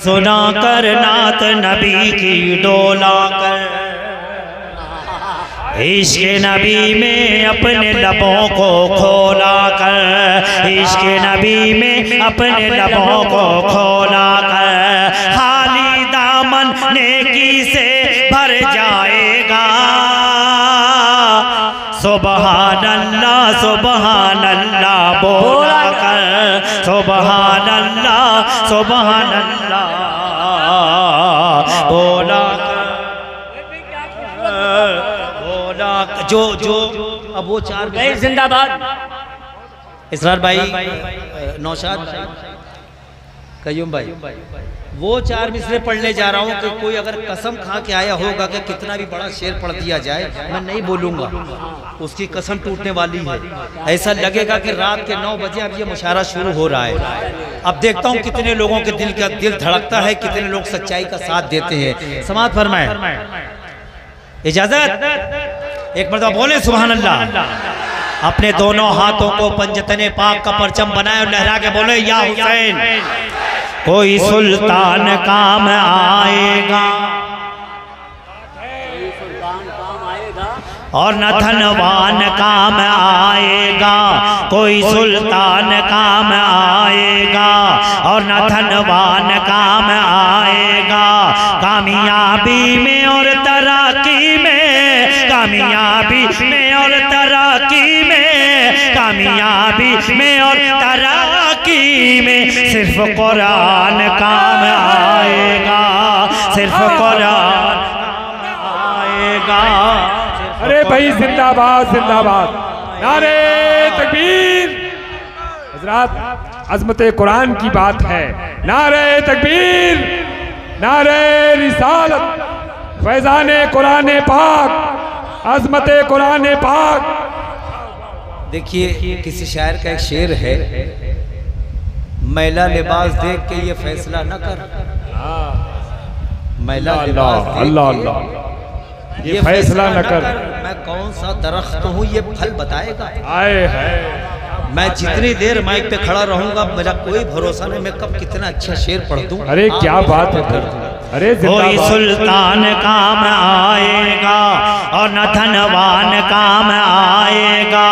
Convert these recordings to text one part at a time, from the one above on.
सुना कर नात नबी की डोला कर, इश्क नबी में अपने लबों को खोला कर, इश्क नबी में अपने लबों को खोला कर, खाली दामन नेकी से भर जाएगा। सुबहान अल्लाह बोला कर, सुबहान अल्लाह बोला कर। जो अब वो चार गए जिंदाबाद इसरार भाई, नौशाद भाई, कयूम भाई, वो चार मिसरे पढ़ने जा रहा हूँ कि कोई अगर कसम खा के आया होगा कि कितना भी बड़ा शेर पढ़ दिया जाए मैं नहीं बोलूँगा, उसकी कसम टूटने वाली है। ऐसा लगेगा कि रात के 9 बजे अब ये मुशायरा शुरू हो रहा है। अब देखता हूँ कितने लोगों के दिल धड़कता है, कितने लोग सच्चाई का साथ देते हैं। समाअत फरमाए, इजाजत एक मर्तबा बोले सुभान अल्लाह। अपने दोनों हाथों को पंजतने पाक का परचम बनाए और लहरा के बोले या हुसैन, कोई सुल्तान काम आएगा और न धनवान काम आएगा, कोई सुल्तान काम आएगा और न धनवान काम आएगा। कामयाबी में और तरक्की में, कामयाबी में और तरक्की में, कामयाबी में और तरक्की में सिर्फ कुरान काम आएगा, सिर्फ कुरान आएगा। अरे भाई जिंदाबाद जिंदाबाद, नारे तकबीर। हजरात अजमत कुरान की बात है, नारे तकबीर, नारे रिसालत, फैजान कुरान पाक, अजमत कुरान पाक। देखिए किसी शायर का एक शेर है, मैला लिबास देख के ये फैसला न कर, मैला लिबास अल्लाह अल्लाह ये फैसला न कर, मैं कौन सा दरख्त हूँ ये फल बताएगा। आए है, मैं जितनी देर माइक पे खड़ा रहूंगा मेरा कोई भरोसा नहीं मैं कब कितना अच्छा शेर पढ़ दूं। अरे क्या बात है, अरे कोई सुल्तान काम आएगा और न धनवान काम आएगा।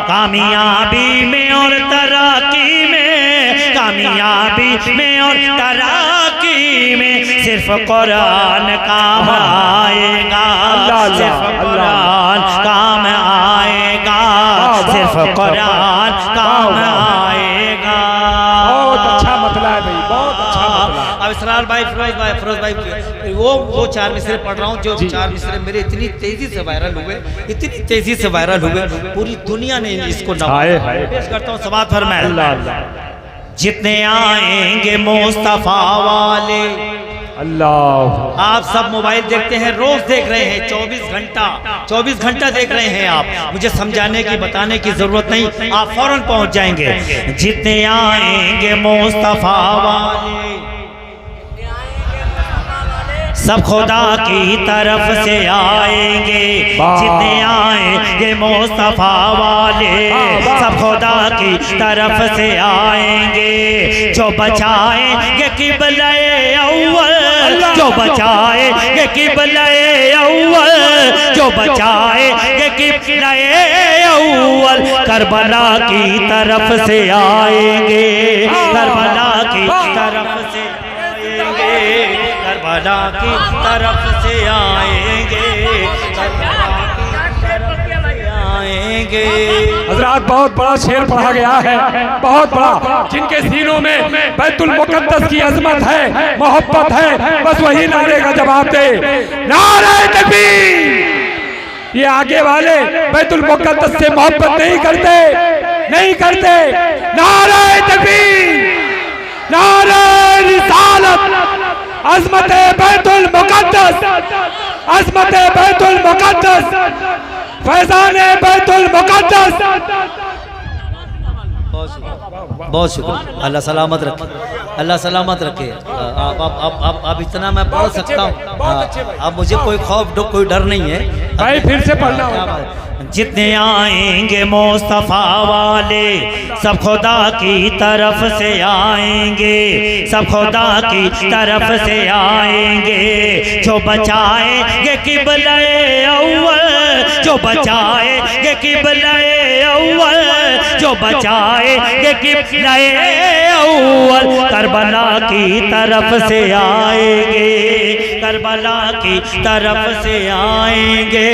कामयाबी में और तरक्की में, कामयाबी में और तरक्की में सिर्फ कुरान काम आएगा, सिर्फ कुरान काम आएगा, सिर्फ कुरान काम आएगा। बहुत अच्छा मतला है भाई, बहुत अच्छा मतला। अब इसरार भाई, फिरोज भाई, वो चार मिसरे पढ़ रहा हूँ जो चार मिसरे मेरे इतनी तेजी से वायरल हुए, इतनी तेजी से वायरल हुए, पूरी दुनिया ने इसको पेश करता हूँ। समाअत फरमाए, जितने आएंगे मुस्तफा वाले, अल्लाह। आप सब मोबाइल देखते हैं, रोज देख रहे हैं, 24 घंटा देख रहे हैं आप, मुझे समझाने की बताने की जरूरत नहीं, आप फौरन पहुंच जाएंगे। जितने आएंगे मुस्तफा वाले सब खुदा की तरफ से आएंगे, जितने आएंगे मुस्तफा वाले सब खुदा की तरफ से आएंगे। जो बचाएंगे किबले अव्वल, जो बचाएंगे किबले अव्वल, जो बचाएंगे किबले अव्वल करबला की तरफ से आएंगे, करबला की तरफ से आएंगे, करबला की तरफ से आएंगे, आएंगे। हजरात बहुत बड़ा शेर पढ़ा गया है, बहुत बड़ा, जिनके सीनों में बैतुल मुकद्दस की अजमत है, मोहब्बत है, बस वही नारे का जवाब दे, नारे तकबीर। ये आगे वाले बैतुल मुकद्दस से मोहब्बत नहीं करते, नहीं करते। नारे तकबीर, नारे रिसालत, अजमत बैतुल मुकद्दस, अजमत बैतुल मुकद्दस, फैजान बैतुल मुकद्दस। बहुत शुक्रिया, अल्लाह सलामत रखे, अल्लाह सलामत रखे। अब इतना मैं पढ़ सकता हूँ, अब मुझे कोई खौफ कोई डर नहीं है भाई फिर से पढ़ना। जितने आएंगे मुस्तफ़ा वाले सब खुदा की तरफ से आएंगे, सब खुदा की तरफ से आएंगे। जो बचाएंगे किबले अव्वल, जो बचाएंगे किबले अव्वल, जो बचाएंगे किबले अव्वल, करबला की तरफ से आएंगे, करबला की तरफ से आएंगे,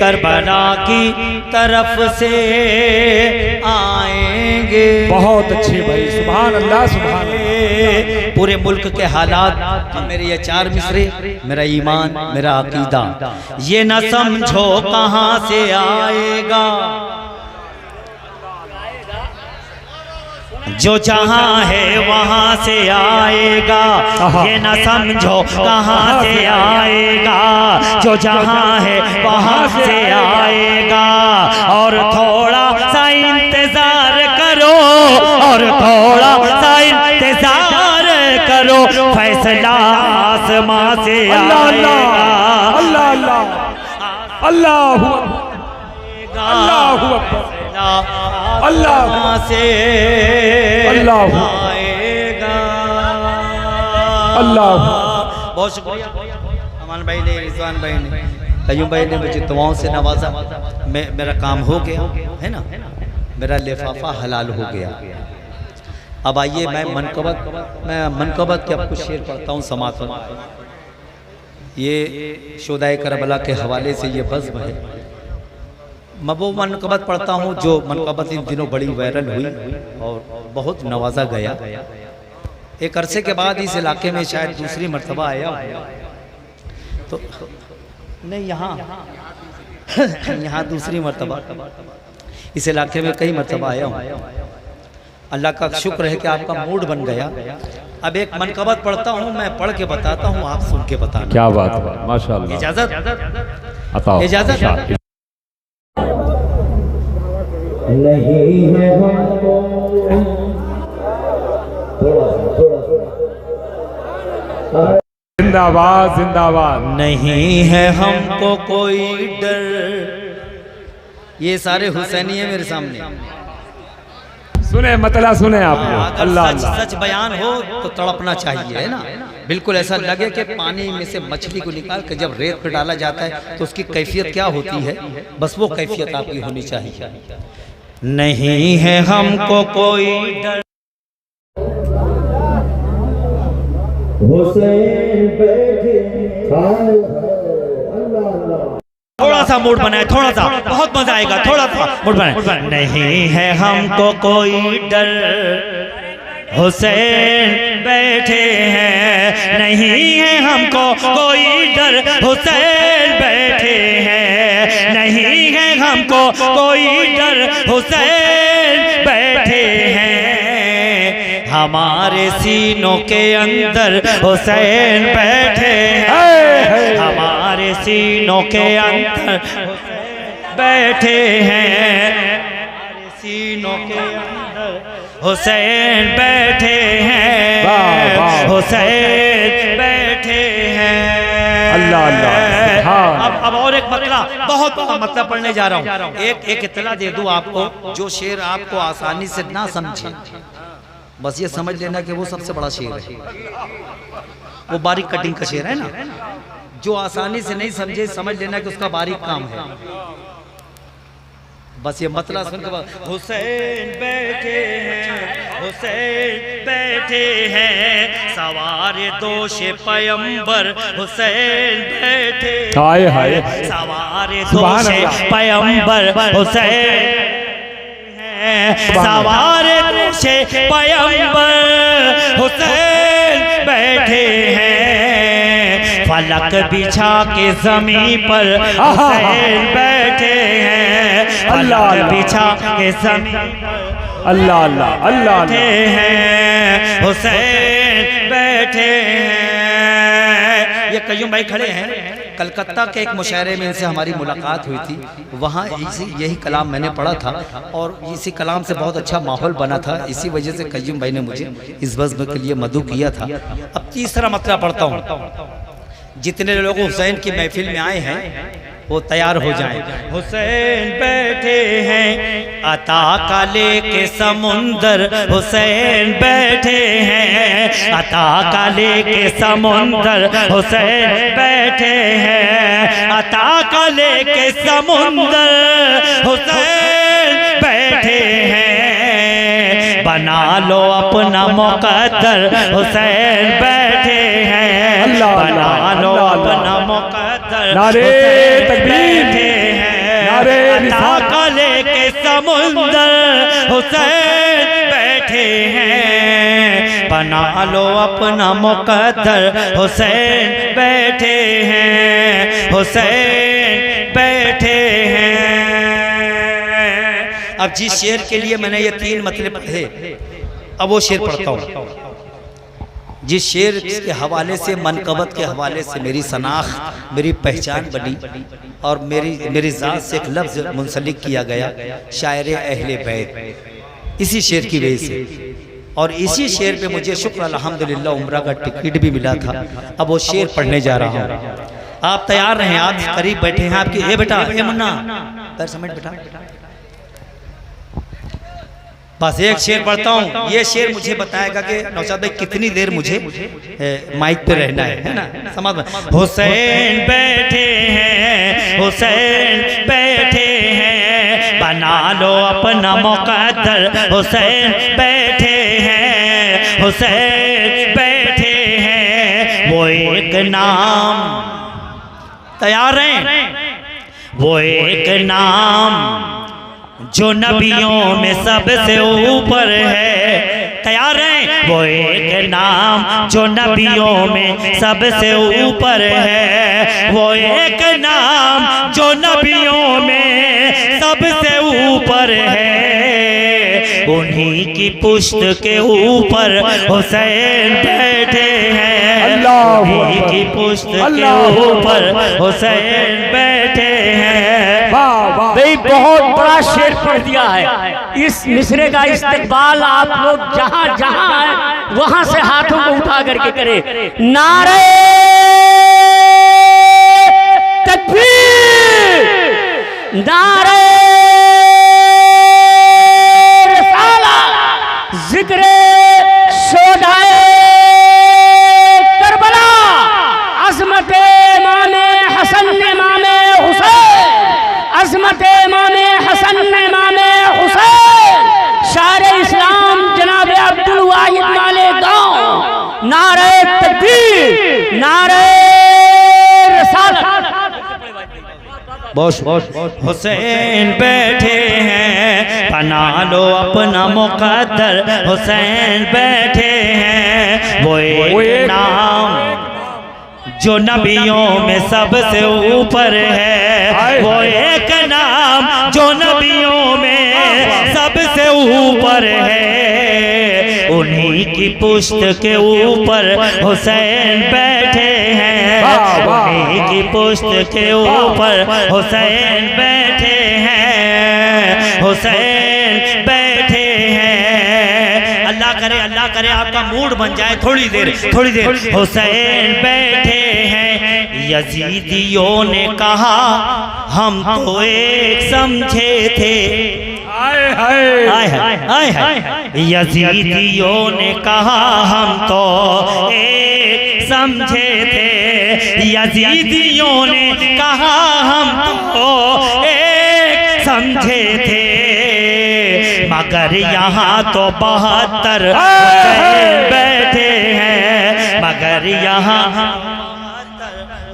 करबला की तरफ से आएंगे। बहुत अच्छे भाई, सुभान अल्लाह सुभान अल्लाह। पूरे मुल्क के हालात, मेरे ये 4 मिसरे, मेरा ईमान, मेरा अकीदा, ये न समझो कहाँ से आएगा। जो जहाँ है वहाँ से आएगा, ये न समझो कहाँ से आएगा। जो जहाँ है वहाँ से आएगा। और थोड़ा सा इंतजार करो, और थोड़ा सा इंतजार करो, फैसला आसमां से आएगा। अल्लाह अल्लाह अल्लाह अल्लाह अल्लाह से अल्लाह आएगा। अल्लाह। बहुत शुक्रिया अमान भाई ने, रिजवान भाई ने, कयूम भाई ने मुझे दुआओं से नवाजा। मेरा काम हो गया है ना, मेरा लिफाफा हलाल हो गया। अब आइए मैं मनकबत के अब कुछ शेर पढ़ता हूँ समात में। ये शोदाए करबला के हवाले से ये बज़्म है। मैं वो मनकबत पढ़ता हूँ जो मनकबत इन दिनों बड़ी वायरल हुई और बहुत नवाजा गया। एक अरसे के बाद इस इलाके में शायद दूसरी मर्तबा आया तो नहीं, यहाँ दूसरी मर्तबा, इस इलाके में कई मर्तबा आया हूँ। अल्लाह का शुक्र है कि आपका मूड बन गया। अब एक मनकबत पढ़ता हूँ, मैं पढ़ के बताता हूँ, आप सुन के बताना। क्या बात है, माशाअल्लाह। इजाजत इजाजत नहीं है हमको जिंदाबाद जिंदाबाद। नहीं है हमको कोई डर। ये सारे हुसैनी है मेरे सामने। सुने मतला सुने आप। अल्लाह सच सच बयान हो तो तड़पना चाहिए, है ना। बिल्कुल ऐसा लगे कि पानी में से मछली को निकाल कर जब रेत पर डाला जाता है तो उसकी कैफियत क्या होती है, बस वो कैफियत आपकी होनी चाहिए। नहीं है हमको कोई डर, हुसैन बैठे अल्लाह। थोड़ा सा मूड बनाए, थोड़ा सा, बहुत मजा आएगा, थोड़ा सा मूड बनाए। नहीं है हमको कोई डर, हुसैन बैठे हैं। नहीं है हमको कोई डर, हुसैन बैठे हैं। नहीं है हमको कोई डर, हुसैन बैठे हैं। हमारे सीनों के अंदर हुसैन बैठे हैं। हमारे सीनों के अंदर बैठे हैं। हमारे सीनों के अंदर हुसैन बैठे हैं। हुसैन बैठे हैं। अल्लाह अल्लाह। अब और एक मतलब, बहुत बड़ा मतलब पढ़ने जा रहा हूँ। एक इत्तला दे दूं आपको, जो शेर आपको आसानी से ना समझे, बस ये समझ लेना कि वो सबसे बड़ा शेर है। वो बारीक कटिंग का शेर है ना, जो आसानी से नहीं समझे समझ लेना कि उसका बारीक काम है। बस ये मतलब सुन के, हुसैन बैठे हैं, हुसैन बैठे हैं, सवारे दोषे पैगंबर हुसैन बैठे, हाय हाय, सवारे दोषे पैगंबर हुसैन, सवारे दोषे पैगंबर हुसैन बैठे हैं। फलक बिछा के ज़मीन पर हुसैन बैठे हैं। फलक बिछा के ज़मीन पर अल्लाह अल्लाह अल्लाह बैठे हैं, हुसैन बैठे हैं। ये कयूम भाई खड़े हैं। कलकत्ता के एक मुशायरे में इनसे हमारी मुलाकात हुई थी। वहाँ यही कलाम मैंने पढ़ा था और इसी कलाम से बहुत अच्छा माहौल बना था। इसी वजह से कयूम भाई ने मुझे इस बज़्म के लिए मदू किया था। अब तीसरा मतलब पढ़ता हूँ। जितने लोग हुसैन की महफिल में आए हैं, वो तैयार हो जाएं। हुसैन बैठे हैं अता का लेके समुंदर, हुसैन बैठे हैं अता का लेके समुंदर, हुसैन बैठे हैं अता का लेके समुंदर, हुसैन बैठे हैं बना लो अपना मुकद्दर, हुसैन बैठे हैं बना लो अपना मुकद्दर, नारे तकबीर, बैठे हैं नारे अता का लेके समुंदर, हुसैन बैठे हैं बना लो अपना मुकद्दर, हुसैन बैठे हैं, हुसैन बैठे हैं। अब जिस शेर के लिए मैंने ये 3 मतलब पढ़े, अब वो शेर पढ़ता हूँ जिस शेर के हवाले से, मनकबत के हवाले से मेरी शनाख्त, मेरी पहचान बनी और मेरी ज़ात से एक लफ्ज़ मुंसलिक किया गया, शायर अहले बैत, इसी शेर की वजह से। और इसी शेर पे मुझे शुक्र अल्हम्दुलिल्लाह उम्रा का टिकट भी मिला था। अब वो शेर पढ़ने जा रहा हूँ, आप तैयार रहें। आप करीब बैठे हैं आपके, ए बेटा, ए मुन्ना, पैर समेट बेटा। बस एक शेर पढ़ता हूँ, ये शेर मुझे बताएगा कि नौशाद भाई कितनी देर मुझे माइक पे रहना है ना, समझ में। हुसैन बैठे हैं, हुसैन बैठे हैं बना लो अपना मुकद्दर, हुसैन बैठे हैं, हुसैन बैठे हैं। वो एक नाम, तैयार हैं, वो एक नाम जो नबियों में सबसे ऊपर है, तैयार हैं, वो एक नाम जो नबियों में सबसे ऊपर है, वो एक नाम जो नबियों में सबसे ऊपर है, उन्हीं की पुश्त के ऊपर हुसैन बैठे हैं, उन्हीं की पुश्त के ऊपर हुसैन बैठे हैं। भाई बहुत बड़ा शेर पढ़ दिया है। इस मिसरे का इस्तेमाल आप लोग जहां जहां हैं वहां से हाथों को उठा करके करें। नारे तकबीर, नारे रिसालत, जिक्रे शोधाए करबला, अज़मत इमामे हसन इमामे हुसैन, अज़मत इमामे हसन इमामे हुसैन, शायर इस्लाम जनाब अब्दुल वाहिद माले गांव। नारे तकबीर, नारे रिसालत। बस हुसैन बैठे हैं बना लो अपना मुकद्दर, हुसैन बैठे हैं, वो एक नाम जो नबियों में सबसे ऊपर है, वो एक नाम जो नबियों में सबसे ऊपर है, उन्हीं की पुश्त के ऊपर हुसैन बैठे हैं, उन्हीं की पुश्त के ऊपर हुसैन बैठे हैं, हुसैन बैठे हैं। अल्लाह करे आपका मूड बन जाए थोड़ी देर। हुसैन बैठे हैं, यजीदियों ने कहा हम तो एक समझे थे, यजीदियों ने कहा हम तो एक समझे थे, यजीदियों ने कहा हम तो एक समझे थे, मगर यहाँ तो 72 बैठे हैं, मगर यहाँ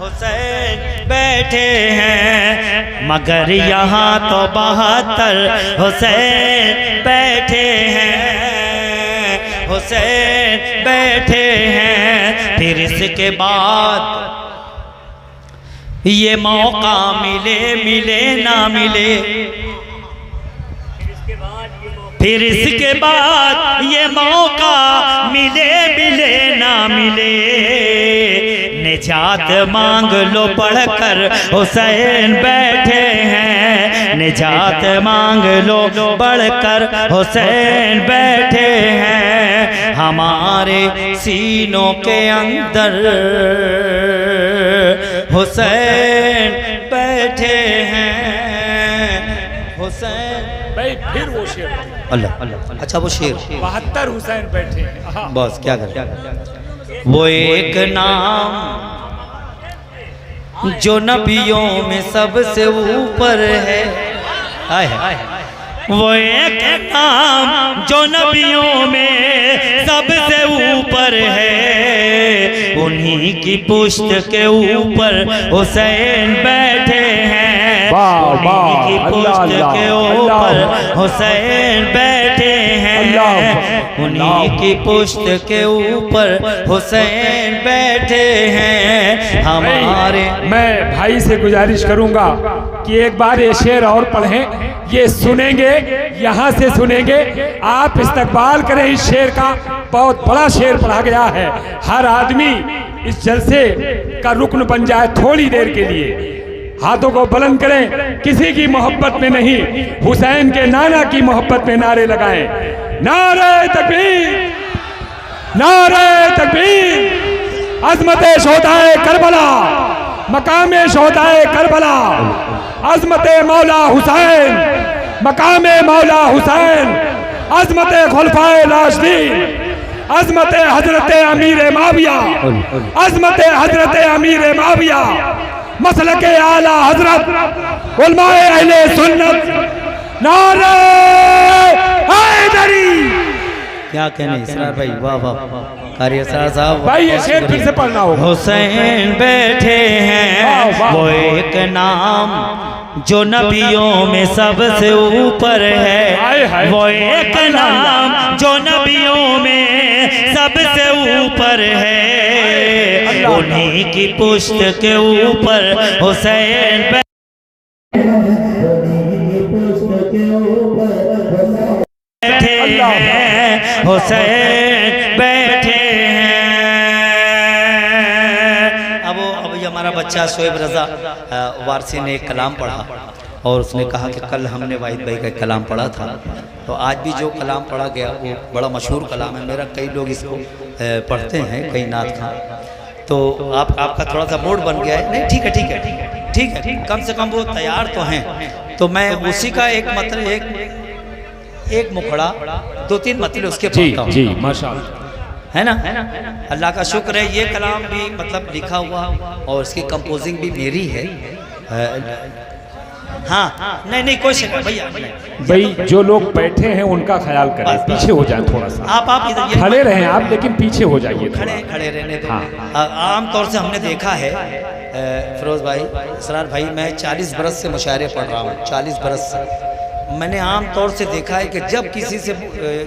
हुसैन बैठे हैं, मगर यहाँ तो 72 हुसैन बैठे हैं, हुसैन बैठे हैं। फिर इसके बाद ये मौका मिले ना मिले, फिर इसके बाद ये मौका मिले ना मिले, निजात मांग लो पढ़कर हुसैन बैठे हैं, निजात मांग लो बढ़कर हुसैन बैठे हैं, हमारे सीनों के अंदर हुसैन बैठे फिर वो शेर अल्लाह। अच्छा वो शेर 72 हुसैन बैठे हैं। हाँ। बस क्या करें। वो एक नाम जो नबियों में सबसे ऊपर है, आए है। वो एक नाम जो नबियों में सबसे ऊपर है, उन्हीं की पुश्त के ऊपर हुसैन बैठे हैं, उन्हीं की पुश्त के ऊपर हुसैन बैठे हैं, उन्हीं की पुश्त के ऊपर हुसैन बैठे हैं हमारे। मैं भाई से गुजारिश करूंगा कि एक बार ये शेर और पढ़ें, ये सुनेंगे, यहाँ से सुनेंगे। आप इस्तकबाल करें इस शेर का, बहुत बड़ा शेर पढ़ा गया है। हर आदमी इस जलसे का रुकन बन जाए थोड़ी देर के लिए। हाथों को बुलंद करें, किसी की मोहब्बत में नहीं, हुसैन के नाना की मोहब्बत में नारे लगाएं। नारे तकबीर, नारे तकबीर। अज़मते शोहदाए करबला, मकामे शोहदाए करबला, अज़मते मौला हुसैन, मकामे मौला हुसैन, अज़मते खुलफाए राशिदीन, अज़मते हजरत अमीर माविया, अज़मते हजरत अमीर माविया, मसलके आला हजरत उलमाए अहले सुन्नत। नारे हैदरी। क्या कहने इसरार भाई, वाह वाह। कारी असरार साहब भाई ये शेर फिर से पढ़ना होगा। हुसैन बैठे हैं, वो एक नाम जो नबियों में सबसे ऊपर है, वो एक नाम जो नबियों में सबसे ऊपर है, उन्हीं की पुश्त के ऊपर हुसैन बैठे हैं, हुसैन बैठे हैं। अब ये हमारा बच्चा शोएब रजा वारसी ने एक कलाम पढ़ा और उसने कहा कि कल हमने वाहिद भाई का कलाम पढ़ा था, तो आज भी जो कलाम पढ़ा गया वो बड़ा मशहूर कलाम है। मेरा कई लोग इसको पढ़ते हैं, कई नात खां। तो आपका थोड़ा सा मूड बन गया है। नहीं ठीक है, ठीक है, ठीक है, ठीक है, कम से कम वो तैयार तो हैं। तो मैं उसी का एक मतलब एक मुखड़ा 2-3 मतलब उसके पढ़ता हूँ। जी माशाअल्लाह, है ना। अल्लाह का शुक्र है, ये कलाम भी मतलब लिखा हुआ और इसकी कंपोजिंग भी मेरी है। हाँ नहीं कोई शिकायत भैया। भाई जो लोग बैठे हैं उनका ख्याल करें, पीछे हो जाए थोड़ा सा। आप इधर खड़े रहें आप, लेकिन पीछे हो जाइए। खड़े रहने दो। आम तौर से हमने देखा है फिरोज भाई, इसरार भाई, मैं 40 बरस से मुशायरे पढ़ रहा हूँ, 40 बरस से। मैंने आम तौर से देखा है कि जब किसी से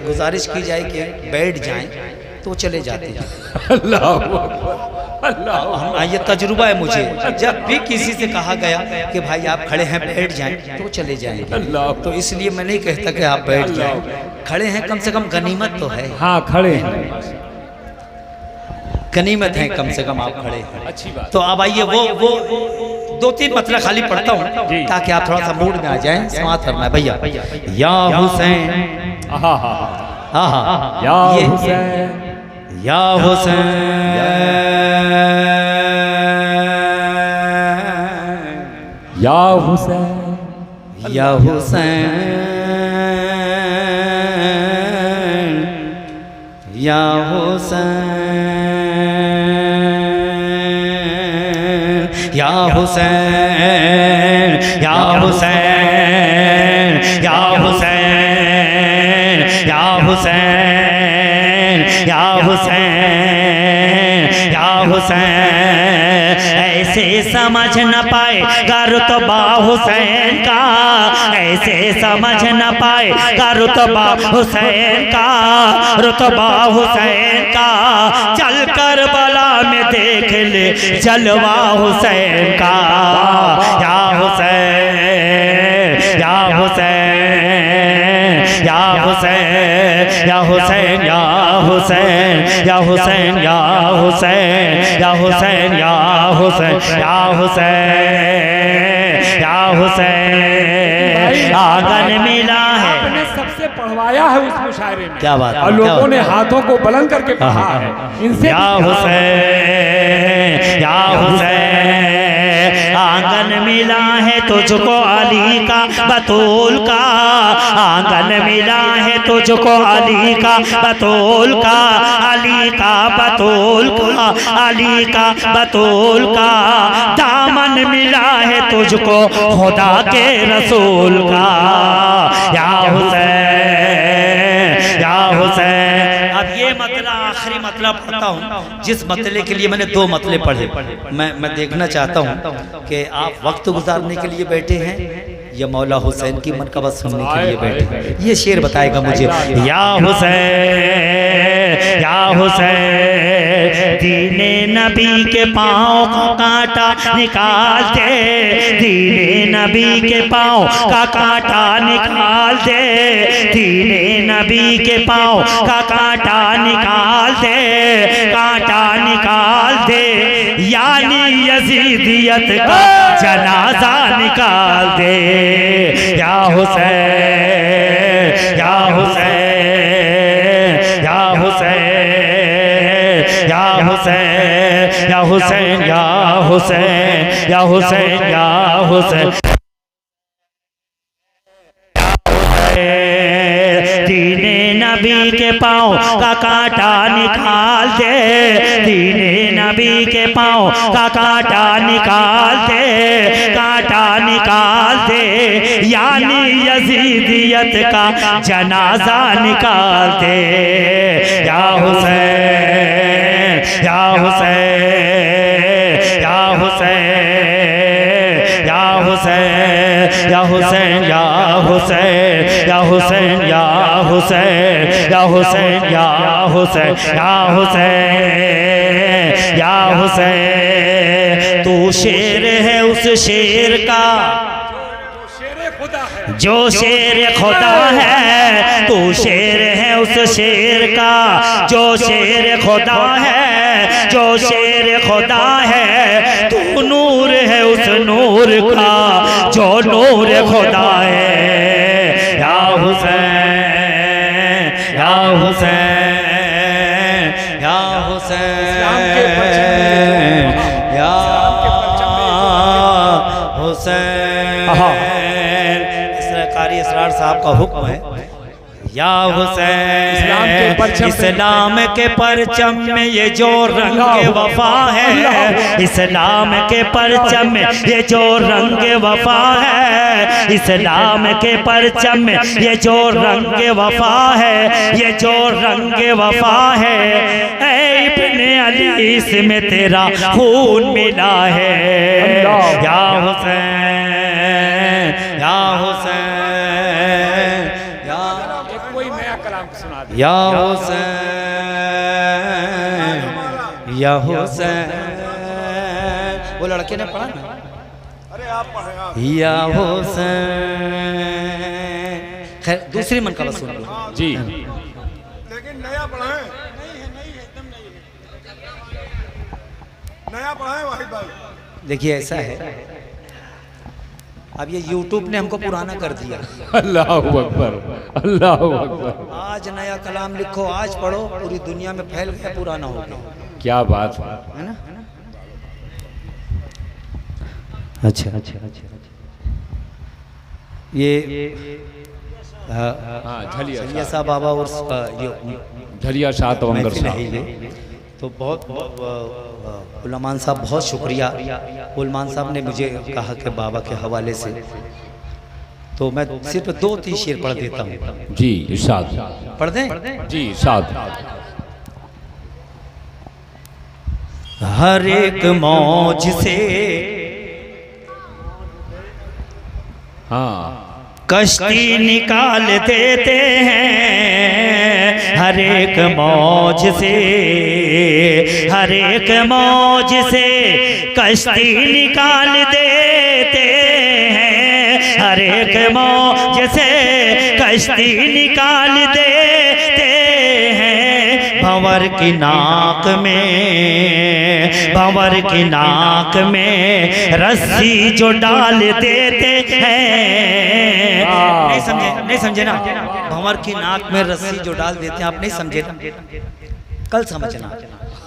गुजारिश की जाए कि बैठ जाएं तो चले जाते हैं। अल्लाह, ये तजुर्बा है मुझे। जब भी किसी से कहा गया कि भाई आप खड़े हैं बैठ जाएं तो चले जाएंगे। तो इसलिए मैं नहीं कहता कि आप बैठ जाएं, खड़े हैं कम से कम गनीमत तो है। हाँ खड़े हैं, गनीमत है कम से कम आप खड़े हैं। अच्छी बात। तो अब आइए वो 2-3 मतलब खाली पढ़ता हूँ ताकि आप थोड़ा सा मूड में आ जाएं। समात फरमाए भैया। या हुसैन, या हुसैन, या हुसैन, या हुसैन, या हुसैन, या हुसैन, या हुसैन, या हुसैन, या हुसैन, या हुसैन, या हुसैन, या हुसैन। ऐसे समझ न पाएगा रुतबा हुसैन का, ऐसे समझ न पाएगा रुतबा हुसैन का, रुतबा हुसैन का। चल करबला में देख ले जलवा हुसैन का। या हुसैन, या हुसैन, या हुसैन, या हुसैन, या हुसैन, या हुसैन, या हुसैन, या हुसैन, या हुसैन, या हुसैन, या हुसैन। आंगन मिला है, आपने सबसे पढ़वाया है उस मुशायरे में। क्या बात है, और लोगों ने हाथों को बुलंद करके पढ़ा है इनसे। या हुसैन, या हुसैन। आंगन मिला है तुझको अली का बतूल का, आंगन मिला है तुझको अली का बतूल का, अली का बतूल का, अली का बतूल का, दामन मिला है तुझको खुदा के रसूल का। या हुसैन या हुसैन। अब ये मतलब आखिरी मतलब पढ़ता हूँ, जिस मतले के लिए मैंने 2 मतले पढ़े। मैं देखना चाहता हूँ कि आप वक्त गुजारने के लिए बैठे हैं या मौला हुसैन की मनक़बत सुनने के लिए बैठे हैं। ये शेर बताएगा मुझे। या हुसैन या हुसैन, दीने नबी के पाँव का कांटा निकाल दे, दीने नबी के पाँव का कांटा निकाल दे, दीने नबी के पाँव का कांटा निकाल दे, कांटा निकाल दे, यानी यजीदियत का जनाजा निकाल दे। या हुसैन या हुसैन या हुसैन या हुसैन या हुसैन या हुसैन या हुसैन या हुसैन। दीने नबी के पाँव का कांटा निकाल दे, दीने नबी के पाँव का कांटा निकाल दे, कांटा निकाल दे, यानी यजीदियत का जनाजा निकाल दे। या हुसैन या हुसैन या हुसैन या हुसैन या हुसैन या हुसैन या हुसैन या हुसैन या हुसैन या हुसैन या हुसैन या हुसैन। तू शेर है उस शेर का जो शेर खुदा है, तू शेर है उस शेर का जो शेर खुदा है, जो शेर खुदा है। तू नूर है उस नूर का जो नूर खुदा है। या हुसैन या हुसैन या हुसैन या हुसैन। कारी इसरार साहब का हुक्म है। या हुसैन इस्लाम के परचम में ये जो रंग वफा है, इस्लाम के परचम में ये जो रंग वफा है, इस्लाम के परचम में ये जो रंग वफा है, ये जो रंग वफा है। ऐ इब्ने अली इसमें तेरा खून मिला है। या हुसैन या हुसैन या हुसैन या हुसैन। वो लड़के ने पढ़ा ना, अरे आप पढ़े आप। या हुसैन। खैर दूसरी मनक़बत सुन लो जी। लेकिन नया पढ़ाएं, नया पढ़ाएं वाहिद भाई। देखिए ऐसा है, अब ये YouTube ने हमको पुराना कर दिया। अल्लाह अकबर अल्लाह अकबर। आज नया कलाम लिखो, आज पढ़ो, पूरी दुनिया में फैल गया, पुराना हो गया। क्या बात है ना? अच्छा अच्छा अच्छा। ये झलिया साहब बाबा और ये झलिया शाह तवंगर महफिल है साहब। ये तो बहुत उलमान साहब बहुत शुक्रिया। उलमान साहब ने मुझे कहा कि बाबा के हवाले से, तो मैं सिर्फ 2-3 शेर पढ़ देता हूँ। जी इरशाद। पढ़ दें? जी इरशाद। हर एक मौज से हाँ कश्ती निकाल देते हैं, हर एक मौज से, हर एक मौज से कश्ती निकाल देते हैं, हर एक मौज से कश्ती निकाल देते हैं। भंवर की नाक में, भंवर की नाक में रस्सी जो डाल देते हैं। नहीं समझे, नहीं समझे ना? भंवर की नाक में रस्सी जो डाल देते हैं, आप नहीं समझे ना? कल समझना।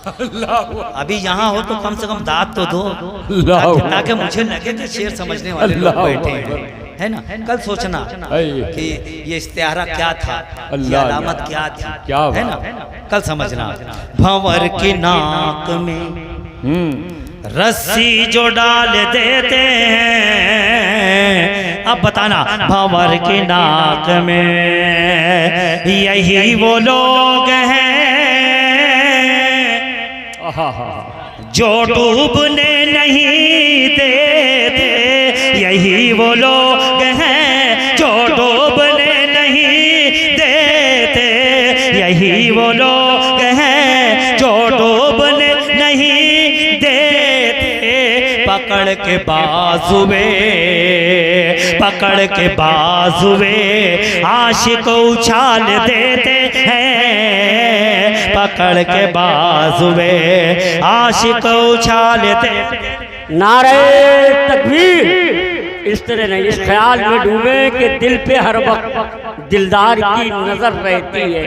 अभी यहाँ हो तो कम से कम दांत तो दो, ताकि मुझे लगे कि शेर समझने वाले लोग बैठे हैं, है ना। कल सोचना कि ये इस्तिहारा क्या था, ये अलामत क्या थी, क्या है ना। कल समझना। भंवर की नाक में रस्सी जो डाल देते हैं, अब बताना भंवर की नाक में यही वो लोग हैं जो डूबने नहीं देते, यही वो लोग हैं जो डूबने नहीं देते, यही वो लोग हैं जो डूबने नहीं देते। पकड़ के बाजुए, पकड़ के बाजुए आशिक उछाल देते हैं, पकड़ के बाजुए आशिक उछाल देते। नारे तकबीर। इस तरह नहीं, इस ख्याल में डूबे कि दिल पे हर वक्त दिलदार की नजर रहती है,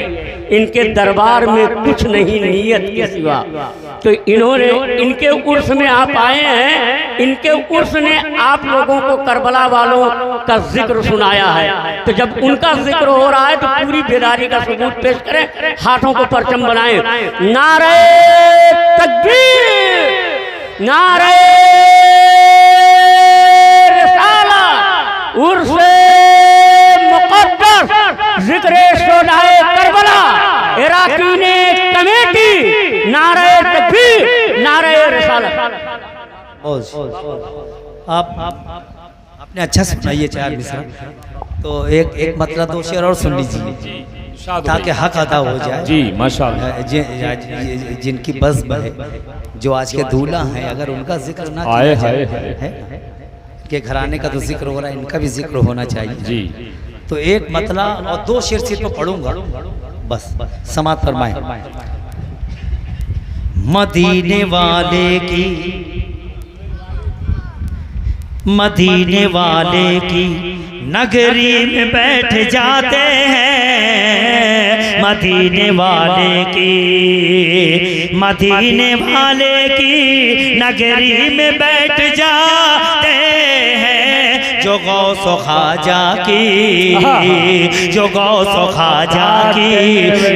इनके दरबार में कुछ नहीं नियत के सिवा। तो इन्होंने, इनके उर्स में आप आए हैं, इनके उर्स ने आप लोगों को करबला वालों का जिक्र सुनाया है। तो जब उनका जिक्र हो रहा है तो पूरी बेदारी का सबूत पेश करें, हाथों को परचम बनाएं। नारे तकबीर, नारे रिसालत, उर्से मुक़द्दस, ज़िक्रे शोहदाए करबला, इराकीने कमेटी, नारे तकबीर, नारे रिसालत। आप आपने अच्छा सुनाइए चार मिसरा, तो एक मतलब दो शेर और सुन लीजिए ताकि हक अदा हो जाए। जी माशाअल्लाह। जिनकी बस है, जो आज के दूल्हा हैं, अगर उनका जिक्र ना आए किया हाय जाए, है कि घराने का तो जिक्र हो रहा है, इनका भी जिक्र होना चाहिए जी। तो एक मतला और दो शेर सिर्फ पढ़ूंगा, बस समाप्त फरमाए। मदीने वाले की, मदीने वाले की नगरी में बैठ जाते हैं, मदीने वाले की, मदीने वाले की नगरी में बैठ जाते हैं। जो गौस ख्वाजा की, जो गौस ख्वाजा की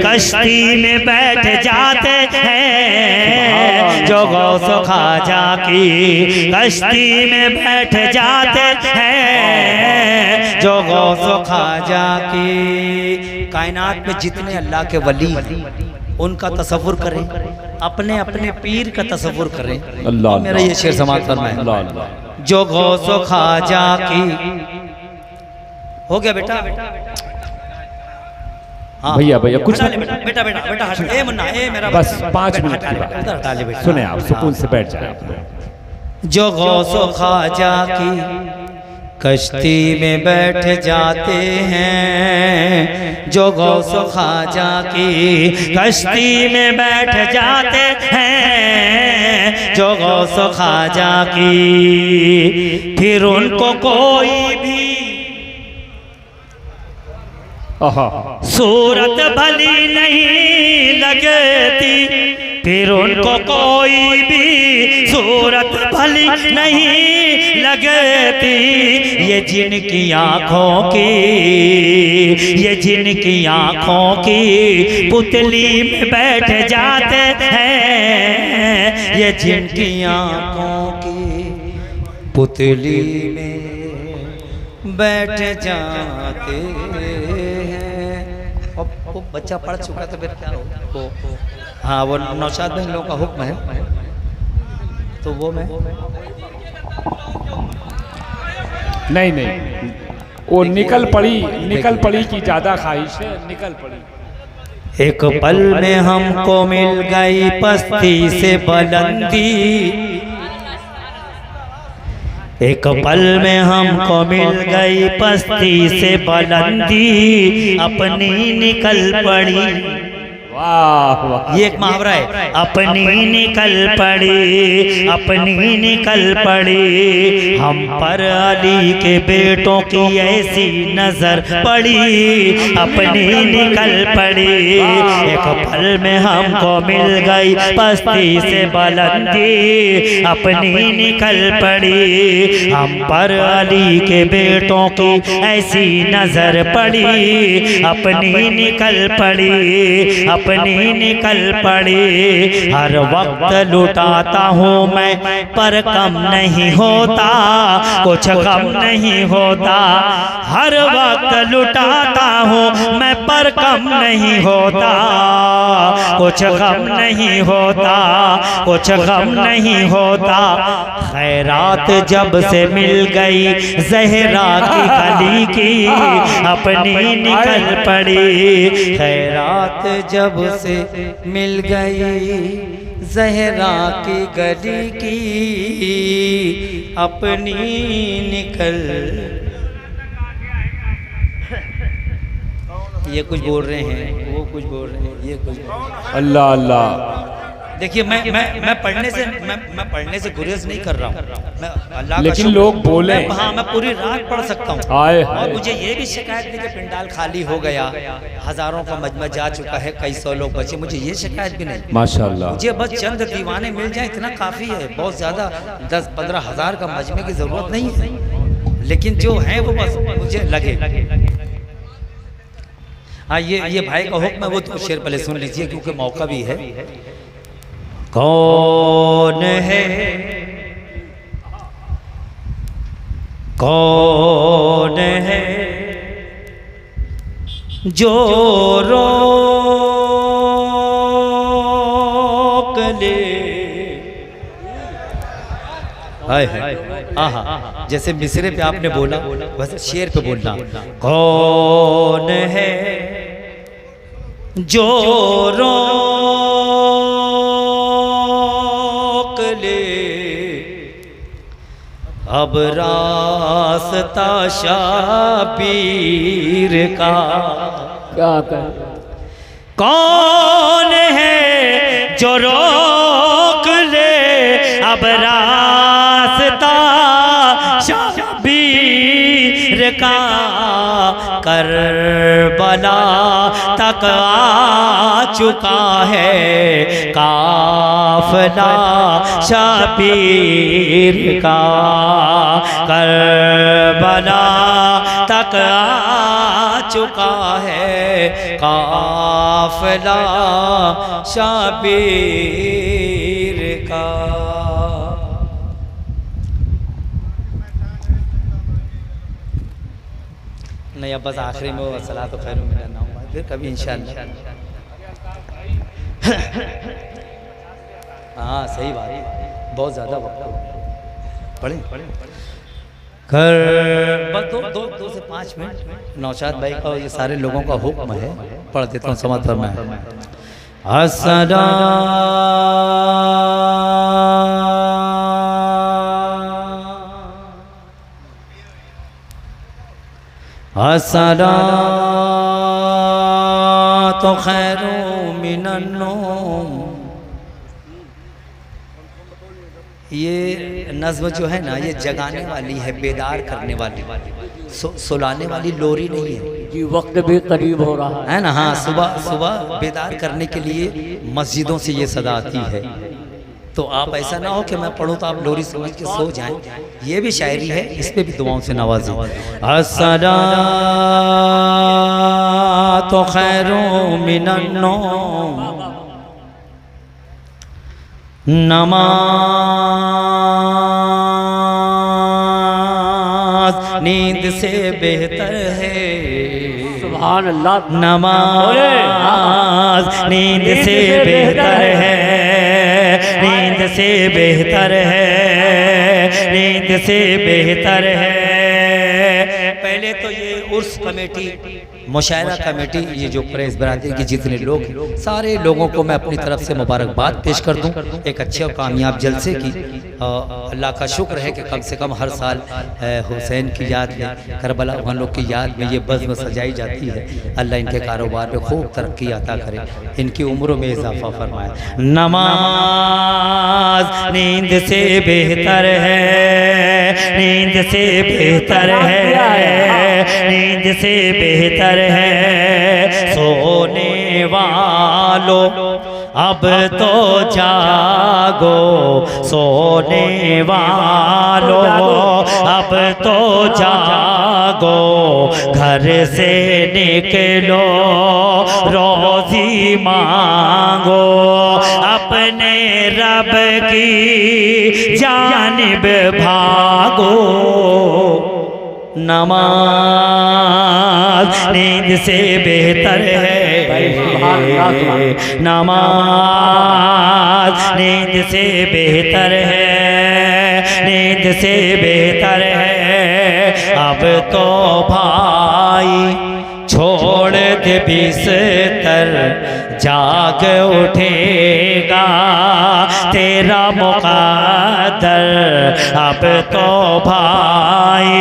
कश्ती में बैठ जाते हैं, जो गौस ख्वाजा की कश्ती में बैठ जाते हैं, जो गौस ख्वाजा की। कायनात में जितने अल्लाह के वली उनका तसव्वुर करें, अपने अपने पीर का तसव्वुर करें। अल्लाह, मेरा ये शेर समाप्त करना है। अल्लाह अल्लाह। जो गौस ख्वाजा की, हो गया बेटा? हाँ भैया भैया कुछ हटा ले बेटा, बेटा बेटा बेटा हट। ए मुन्ना, ए मेरा बस बच्चा, 5 मिनट हटा की ले बेटा, उधर हटा ले बात बेटा। सुने आप, सुकून से बैठ जाए आप लोग। जो गौस ख्वाजा की कश्ती में बैठ जाते हैं, जो गौस ख्वाजा की कश्ती में बैठ जाते हैं, जो गौस ख्वाजा की। फिर उनको कोई भी सूरत भली नहीं लगती, फिर उनको कोई भी सूरत भली नहीं लगती। ये जिनकी आँखों की, ये जिनकी आँखों की पुतली में बैठ जाते हैं, ये जिनकी आँखों की पुतली में बैठ जाते हैं। वो बच्चा पढ़ चुका तो फिर क्या हो। हाँ वो नौशाद भाई लोगों का हुक्म है, तो वो मैं नहीं नहीं, वो निकल पड़ी की ज्यादा ख्वाहिश है, निकल पड़ी। एक पल में हमको मिल गई पस्ती से बुलंदी, एक पल में हमको मिल गई पस्ती से बुलंदी, अपनी निकल पड़ी। वाह वाह। ये एक मुहावरा है। अपनी निकल पड़ी, अपनी निकल पड़ी, हम पर अली के बेटों की ऐसी नजर पड़ी। अपनी निकल पड़ी, एक पल में हमको मिल गई पस्ती से बुलंदी। अपनी निकल पड़ी, हम पर अली के बेटों की ऐसी नजर पड़ी। अपनी निकल पड़ी, अपनी निकल पड़ी, हर वक्त लुटाता हूँ मैं पर कम नहीं होता, कुछ कम नहीं होता। हर वक्त लुटाता हूँ मैं पर कम नहीं होता, कुछ कम नहीं होता, कुछ कम नहीं होता। खैरात जब से मिल गई जहरा की गली की, अपनी निकल पड़ी। खैरात जब से मिल गई जहरा की गली की, अपनी निकल। ये कुछ बोल रहे हैं, वो कुछ बोल रहे हैं, ये कुछ बोल रहे हैं। अल्लाह अल्लाह। देखिए मैं पढ़ने से गुरेज नहीं कर रहा हूँ, मैं अल्लाह का लेकिन शुक्र- लोग बोले। हाँ, मैं पूरी रात पढ़ सकता हूँ। आए और मुझे ये भी शिकायत नहीं कि पंडाल खाली हो गया, हजारों का मजमा जा चुका है, कई सौ लोग बचे, मुझे ये शिकायत भी नहीं। माशाल्लाह। मुझे बस चंद दीवाने मिल जाए इतना काफ़ी है, बहुत ज़्यादा 10-15 हज़ार का मजमे की ज़रूरत नहीं है, लेकिन जो है वो बस मुझे लगे। हाँ, ये भाई का हुक्म है, वो तो शेर पहले सुन लीजिए क्योंकि मौका भी है। कौन है, कौन है जो रोक ले। हाय हाय, आहा, जैसे मिसरे पे आपने बोला बस शेर पे बोलना। कौन है जो रोक ले अब रास्ता शाबीर का। क्या कर कौन है जो रोक ले अब रास्ता शाबीर का। करबला तक आ चुका है काफिला शाबीर का। करबला तक आ चुका है काफिला शाबीर का। नहीं, अब बस आखिरी में वो सलात तो खैर मिला ना हुआ, फिर कभी इंशाअल्लाह। हाँ सही बात है, बहुत ज़्यादा वक्त पढ़े कर बस दो से 5 मिनट। नौशाद भाई का ये सारे लोगों का हुक्म है, पढ़ देता हूँ, समझ फरमा है। अस्सलातु खैरुम मिनन नौम। ये नज़्म जो है ना, ये जगाने वाली है, बेदार करने वाली, सुलाने वाली लोरी नहीं है जी। वक्त भी करीब हो रहा है ना। हाँ, सुबह सुबह बेदार करने के लिए मस्जिदों से ये सदा आती है। तो आप ऐसा ना हो कि मैं पढ़ूँ तो आप लोरी समझ के सो जाएं। ये भी शायरी है, इस पे भी दुआओं से नवाजें। अस्सलातु खैरुम मिनन नौम। नमाज नींद से बेहतर है। सुभान अल्लाह। नमाज नींद से बेहतर है, नींद से बेहतर है, नींद से बेहतर है। पहले तो ये उर्स कमेटी, मुशायरा कमेटी, ये जो कुरैश बरादरी के जितने लोग हैं, सारे लोगों को मैं अपनी तरफ से मुबारकबाद पेश कर दूं एक अच्छे और कामयाब जलसे की। अल्लाह का शुक्र है कि कम से कम हर साल हुसैन की याद में, करबला उन लोग की याद में ये बज़्म सजाई जाती है। अल्लाह इनके कारोबार में खूब तरक्की अता करे, इनकी उम्रों में इजाफा फरमाए। नमाज नींद से बेहतर है, नींद से बेहतर है, नींद से बेहतर है सोने वालों अब तो जागो, सोने वालों अब तो जागो, घर से निकलो रोजी मांगो, अपने रब की जानिब भागो। नमाज नींद से बेहतर है, नमाज नींद से बेहतर है, नींद से बेहतर है। अब तो भाई छोड़ दे बिस्तर, जाग उठेगा तेरा मुक़द्दर। अब तो भाई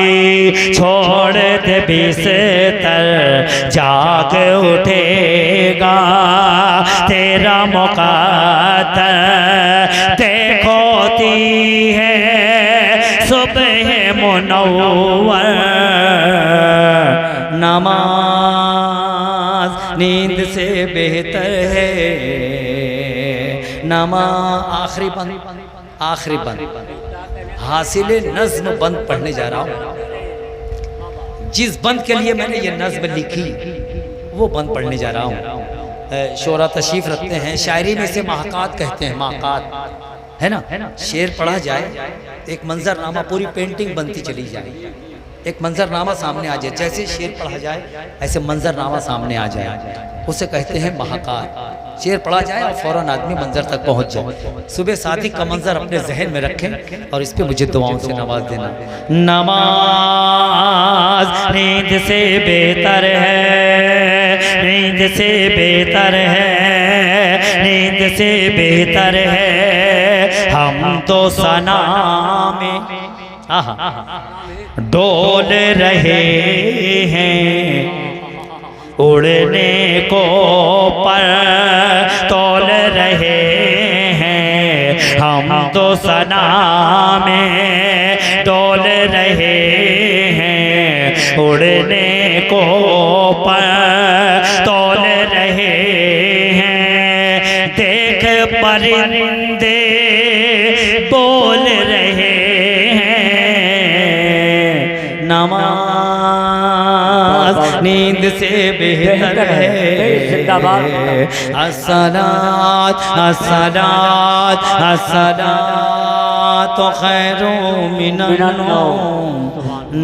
छोड़ दे बिस्तर, जाग उठेगा तेरा मुक़द्दर। देखो ती है सुबह मुनव्वर, नमाज नींद से बेहतर है। आखिरी बंद हासिल नज़्म बंद पढ़ने जा रहा हूँ। जिस बंद के लिए मैंने ये नज़्म लिखी वो बंद पढ़ने जा रहा हूँ। शोरा तशरीफ़ रखते हैं, शायरी में से महकात कहते हैं, महकात है ना। शेर पढ़ा जाए, एक मंजरनामा, पूरी पेंटिंग बनती चली जाए, एक मंजरनामा सामने आ जाए। जैसे शेर पढ़ा जाए ऐसे मंजरनामा सामने आ जाए, उसे कहते हैं महकात। शेर पढ़ा जाए और फौरन आदमी मंजर तक पहुंच जाए। सुबह सादिक का मंजर अपने जहन में रखें और इस पे मुझे दुआओं से नवाज देना। नमाज नींद से बेहतर है, नींद से बेहतर है, नींद से बेहतर है। हम तो सना में डोल रहे हैं, उड़ने को पर तोल रहे हैं। हम तो सना में डोल रहे हैं, उड़ने को पर तोल रहे हैं। देख परिंदे बोल रहे हैं, नमाज नींद से बेहतर है। अस्सलात अस्सलात अस्सलात खैरुम मिनन नौम,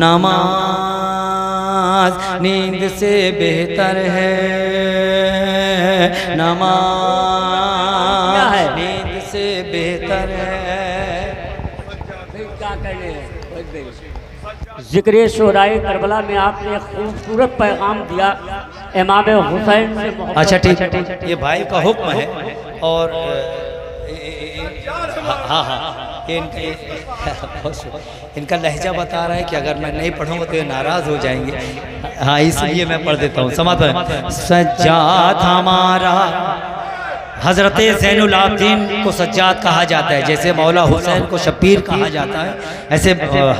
नमाज नींद से बेहतर है, नमाज नींद से बेहतर है। ज़िक्र शोराए करबला में आपने एक खूबसूरत पैगाम दिया इमाम हुसैन से। अच्छा ठीक, ये भाई का हुक्म है और हाँ इनका लहजा बता रहा है कि अगर मैं नहीं पढ़ूंगा तो ये नाराज़ हो जाएंगे। हाँ इसलिए मैं पढ़ देता हूँ। समाज सज्जाद हमारा हज़रत ज़ैनुल आबिदीन को सज्जाद कहा जाता है, जैसे मौला हुसैन को शब्बीर कहा जाता है, ऐसे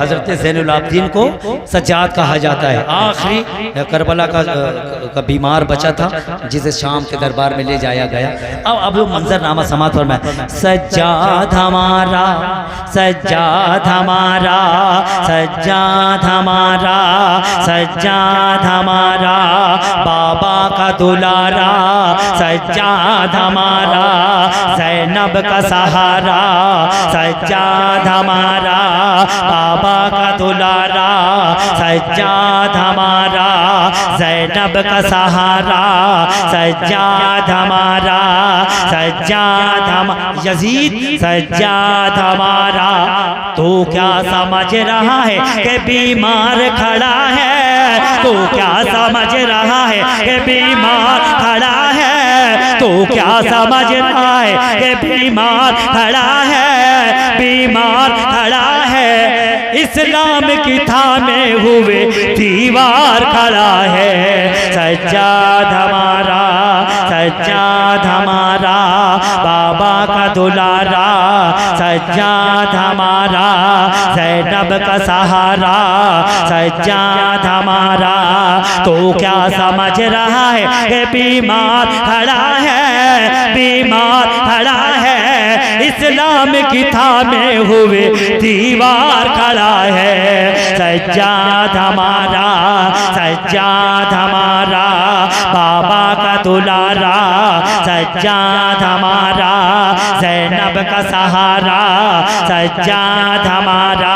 हज़रत ज़ैनुल आबिदीन को सज्जाद कहा जाता है। आखिरी करबला का बीमार बचा था जिसे शाम के दरबार में ले जाया गया। अब वो मंजरनामा समात पर मैं सज्जाद हमारा, सज्जाद हमारा, सज्जाद हमारा, सज्जाद हमारा, बाबा का दुलारा, सज्जाद हमारा, ज़ैनब का सहारा, सज्जाद हमारा, बाबा का दुलारा, सज्जाद हमारा, ज़ैनब का सहारा, सज्जाद हमारा, सज्जाद हम यजीद, सज्जाद हमारा। तू क्या समझ रहा है कि बीमार खड़ा है, तो क्या समझ रहा है कि बीमार खड़ा है, तो क्या समझ रहा है कि बीमार खड़ा है, बीमार खड़ा है, इस्लाम की थामे हुए दीवार खड़ा है। सज्जाद हमारा, सज्जाद हमारा, बाबा का दुलारा, सज्जाद हमारा, ज़ैनब का सहारा, सज्जाद हमारा, तो क्या समझ रहा है कि बीमार खड़ा है, बीमार खड़ा है, इस्लाम की थामे हुए दीवार खड़ा है। सज्जाद हमारा, सज्जाद हमारा, बाबा का दुलारा, सज्जाद हमारा, ज़ैनब का सहारा, सज्जाद हमारा,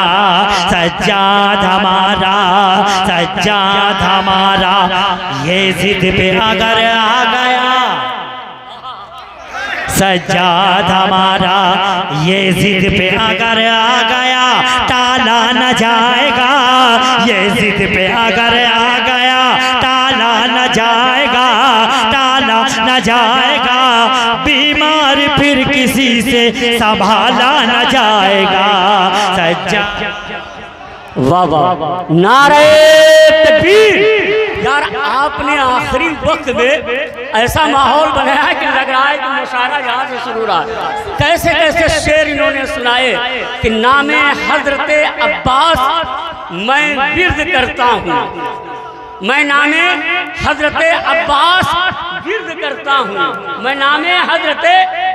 सज्जाद हमारा, सज्जाद हमारा, ये जिद पे अगर आ गया सज्जाद हमारा, ये जिद पे अगर आ गया टाला न जाएगा, ये जिद पे अगर आ गया टाला न जाएगा, टाला न जाएगा, बीमार फिर किसी से संभाला न जाएगा। सज्जाद वाह वाह, नारे तकबीर। यार आपने आखिरी वक्त में ऐसा माहौल बनाया कि लग रहा है कि मुशायरा यहाँ से शुरू रहा। कैसे कैसे शेर इन्होंने सुनाए कि नामे हजरत अब्बास मैं विर्द करता हूँ, मैं नामे हजरत अब्बास विर्द करता हूँ, मैं नामे हजरत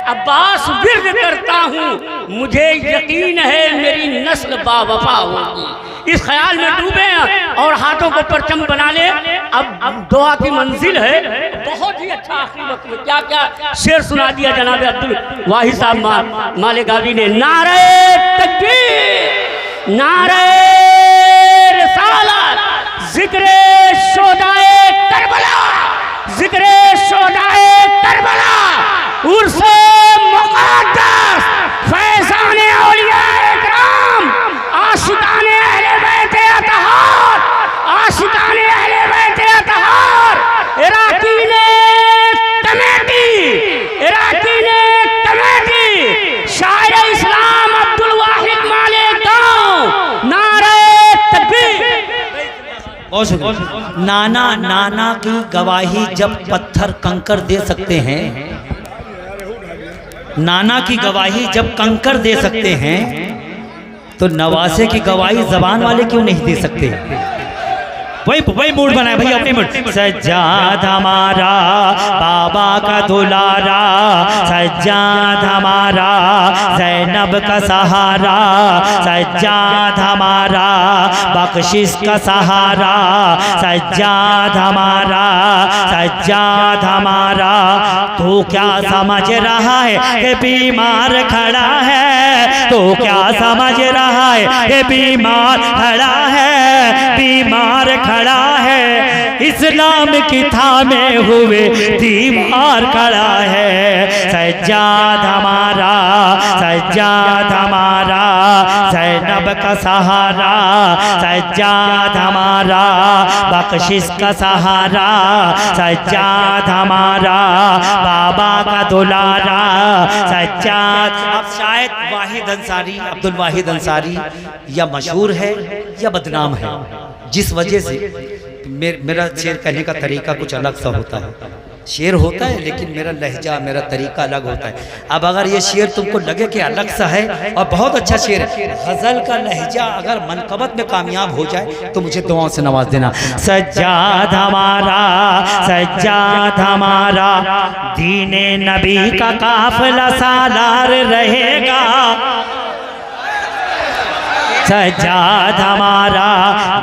अब्बास विर्द करता हूँ, मुझे यकीन है मेरी नस्ल बावफा होगी। इस ख्याल में डूबे हैं और हाथों को परचम बना ले। अब दुआ की मंजिल है। बहुत ही अच्छा आखिरी वक्त में क्या क्या शेर सुना दिया जनाब अब्दुल वाहिद साहब माले गावी ने। नारे तकबीर, नारे रिसालत, जिक्रे शोदाए करबला, जिक्रे शोदाए करबला, उर्से मुक़द्दस, फैज़ाने औलिया इकराम, आशिकाने अहले बैत अतहार, आशिकाने अहले बैत अतहार, इराकीने कमेटी, इराकीने कमेटी, शायर इस्लाम अब्दुल वाहिद माले गाँव। नारे तकबीर। बहुत शुक्रिया। नाना नाना की गवाही जब पत्थर कंकर दे सकते हैं, नाना की गवाही जब कंकर दे सकते हैं, तो नवासे की गवाही जबान वाले क्यों नहीं दे सकते? वही मूड बनाए भैया, अपनी मूड। सज्जाद हमारा, बाबा का दुलारा, सज्जाद हमारा, ज़ैनब का सहारा, सज्जाद हमारा, बख्शिश का सहारा, सज्जाद हमारा, सज्जाद हमारा, तू क्या समझ रहा है कि बीमार खड़ा है, तो क्या समझ रहा है कि बीमार खड़ा है, बीमार खड़ा है, इस्लाम की थामे हुए दीवार खड़ा है। सज्जाद हमारा, सज्जाद हमारा, ज़ैनब का सहारा, सज्जाद हमारा, बख्शिश का सहारा, सज्जाद हमारा, बाबा का दुलारा, सज्जाद। अब शायद वाहिद अंसारी, अब्दुल वाहिद अंसारी या मशहूर है या बदनाम है, जिस वजह से मेरा शेर कहने का तरीका कुछ अलग सा होता है। शेर होता है लेकिन मेरा लहजा, मेरा तरीका अलग होता है। अब अगर ये शेर तुमको लगे कि अलग सा है और बहुत अच्छा शेर है, गज़ल का लहजा अगर मनकबत में कामयाब हो जाए तो मुझे दुआओं से नवाज देना। सज्जाद हमारा, सज्जाद हमारा, दीने नबी का काफिला सालार रहेगा, सज्जाद हमारा,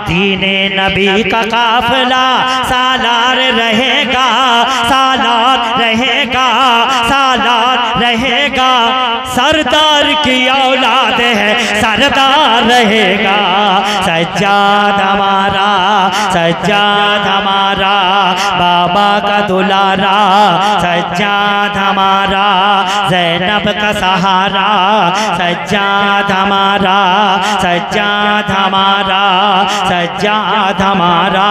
दीने नबी का काफिला सालार रहेगा, सालार रहेगा, सालार रहेगा, सरदार की औलाद है, सरदार रहेगा। सज्जाद हमारा, सज्जाद हमारा, बाबा का दुलारा, सज्जाद हमारा, ज़ैनब का सहारा, सज्जाद हमारा, सज्जाद हमारा, सज्जाद हमारा।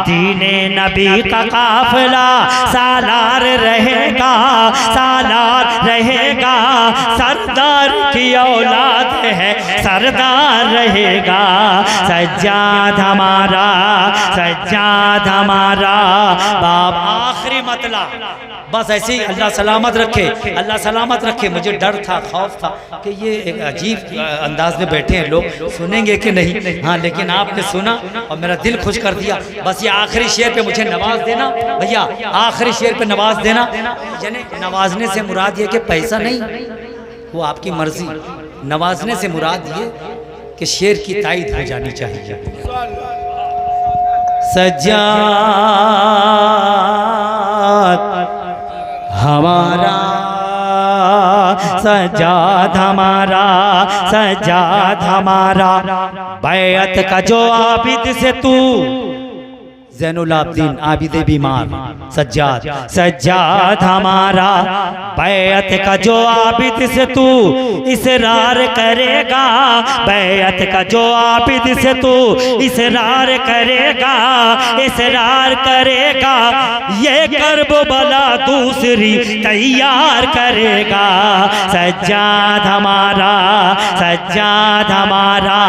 दीने नबी का काफिला सालार रहेगा, सालार रहेगा। सरदार की औलाद है, सरदार रहेगा। सज्जाद हमारा, सज्जाद हमारा। बाबा आखिरी मतला बस ऐसे ही अल्लाह सलामत रखे, अल्लाह सलामत रखे। मुझे डर था, खौफ था कि ये एक अजीब अंदाज में बैठे हैं लोग, सुनेंगे कि नहीं। हाँ, लेकिन आपने सुना और मेरा दिल खुश कर दिया। बस ये आखिरी शेर पे मुझे नवाज देना भैया, आखिरी शेर पे नवाज देना। यानी नवाजने से मुराद ये कि पैसा नहीं, वो आपकी मर्जी। नवाजने से मुराद ये कि शेर की ताईद हो जानी चाहिए। सज्जाद हमारा, सज्जाद हमारा, सज्जाद हमारा। बैअत का जो आबिद से तू, ज़ैनुल आबिदीन आबिदे बीमार, सज्जाद, सज्जाद हमारा। बैअत का जो आबिद से तू इसरार करेगा, बैअत का जो आबिद से तू इसरार करेगा, इसरार करेगा। ये कर्ब बला दूसरी तैयार करेगा। सज्जाद हमारा, सज्जाद हमारा,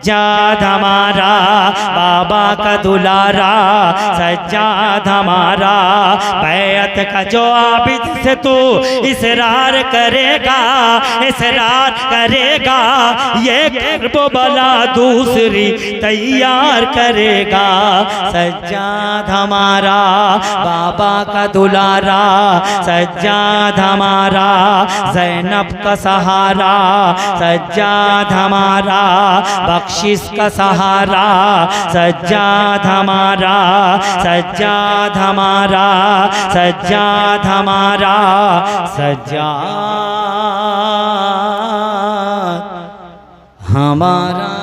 सज्जाद हमारा, बाबा का दुलारा, सज्जाद हमारा। बैअत का जो आबिद से तू इसरार करेगा, इसरार करेगा। ये कर्ब बला दूसरी तैयार करेगा। सज्जाद हमारा, बाबा का दुलारा, सज्जाद हमारा, ज़ैनब का सहारा, सज्जाद हमारा, बख्शिश का सहारा, सज्जाद हमारा, सज्जाद हमारा, सज्जाद हमारा, सज्जाद हमारा।